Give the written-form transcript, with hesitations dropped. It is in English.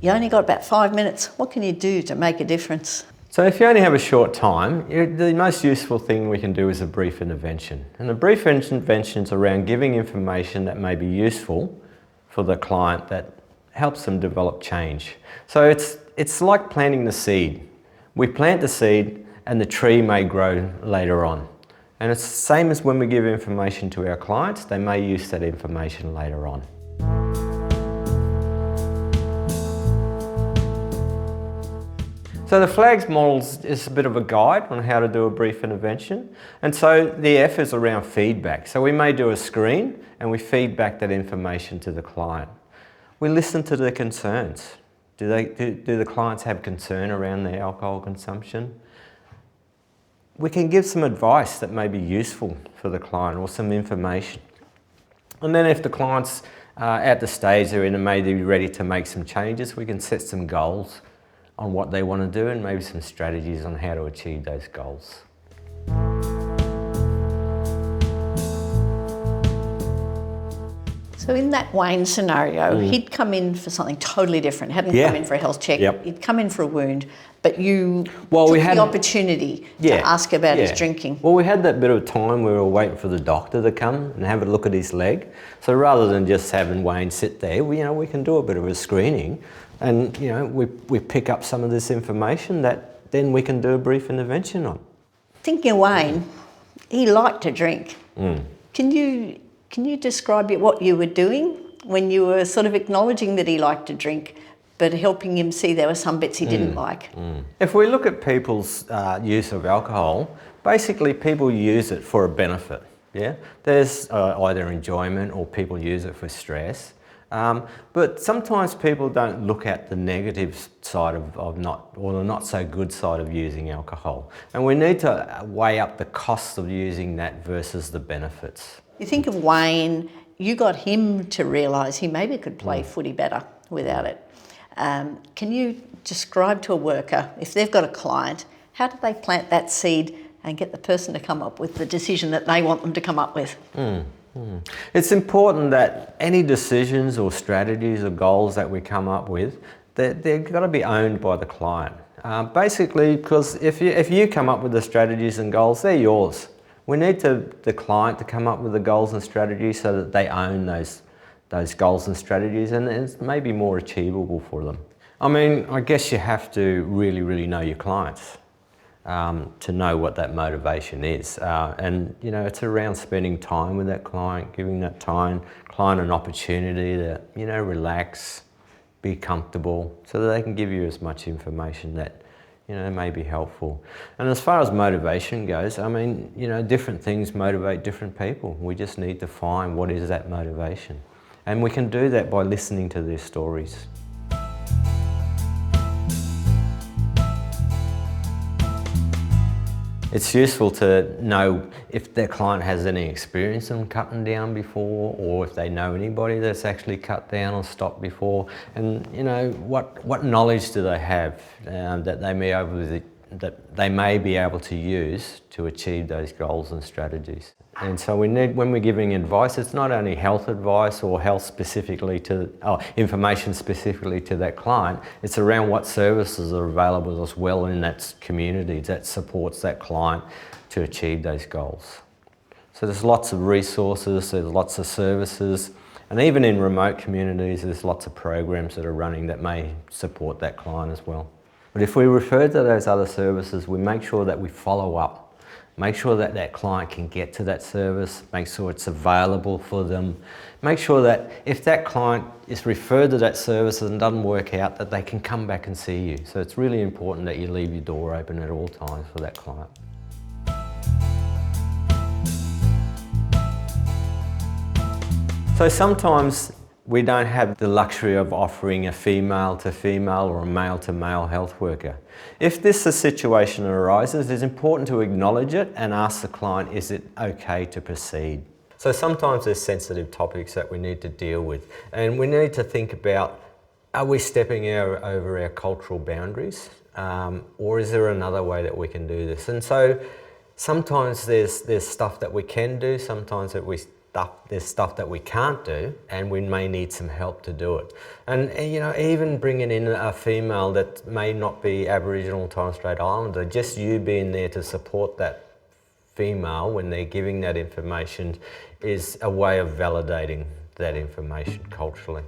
You only got about 5 minutes. What can you do to make a difference? So if you only have a short time, the most useful thing we can do is a brief intervention. And a brief intervention is around giving information that may be useful for the client that helps them develop change. So it's like planting the seed. We plant the seed and the tree may grow later on. And it's the same as when we give information to our clients, they may use that information later on. So the FLAGS model is a bit of a guide on how to do a brief intervention. And so the F is around feedback. So we may do a screen and we feed back that information to the client. We listen to their concerns. Do the clients have concern around their alcohol consumption? We can give some advice that may be useful for the client or some information. And then if the client's at the stage they're in and may be ready to make some changes, we can set some goals on what they want to do and maybe some strategies on how to achieve those goals. So in that Wayne scenario, he'd come in for something totally different. Hadn't come in for a health check. Yep. He'd come in for a wound, but you took the opportunity to ask about his drinking. Well, we had that bit of time we were waiting for the doctor to come and have a look at his leg. So rather than just having Wayne sit there, we can do a bit of a screening, and we pick up some of this information that then we can do a brief intervention on. Thinking of Wayne, he liked to drink. Can you describe what you were doing when you were sort of acknowledging that he liked to drink, but helping him see there were some bits he didn't like? If we look at people's use of alcohol, basically people use it for a benefit. Yeah, there's either enjoyment or people use it for stress. But sometimes people don't look at the negative side or the not so good side of using alcohol. And we need to weigh up the costs of using that versus the benefits. You think of Wayne, you got him to realise he maybe could play footy better without it. Can you describe to a worker, if they've got a client, how do they plant that seed and get the person to come up with the decision that they want them to come up with? It's important that any decisions or strategies or goals that we come up with, they've got to be owned by the client. Basically, because if you come up with the strategies and goals, they're yours. We need the client to come up with the goals and strategies so that they own those goals and strategies, and it's maybe more achievable for them. I mean, I guess you have to really, really know your clients to know what that motivation is. And it's around spending time with that client, giving that client an opportunity to, relax, be comfortable, so that they can give you as much information that may be helpful. And as far as motivation goes, I mean, different things motivate different people. We just need to find what is that motivation. And we can do that by listening to their stories. It's useful to know if their client has any experience in cutting down before, or if they know anybody that's actually cut down or stopped before, and what knowledge do they have that they may be able to use to achieve those goals and strategies. And so when we're giving advice, it's not only health advice or information specifically to that client, it's around what services are available as well in that community that supports that client to achieve those goals. So there's lots of resources, there's lots of services, and even in remote communities there's lots of programs that are running that may support that client as well. But if we refer to those other services, we make sure that we follow up. Make sure that that client can get to that service, make sure it's available for them. Make sure that if that client is referred to that service and doesn't work out, that they can come back and see you. So it's really important that you leave your door open at all times for that client. So sometimes we don't have the luxury of offering a female to female or a male to male health worker. If this situation arises, it's important to acknowledge it and ask the client, is it okay to proceed? So sometimes there's sensitive topics that we need to deal with, and we need to think about, are we stepping over our cultural boundaries, or is there another way that we can do this? And so sometimes there's stuff that we can do, sometimes that we there's stuff that we can't do, and we may need some help to do it. And you know, even bringing in a female that may not be Aboriginal or Torres Strait Islander, just you being there to support that female when they're giving that information is a way of validating that information culturally.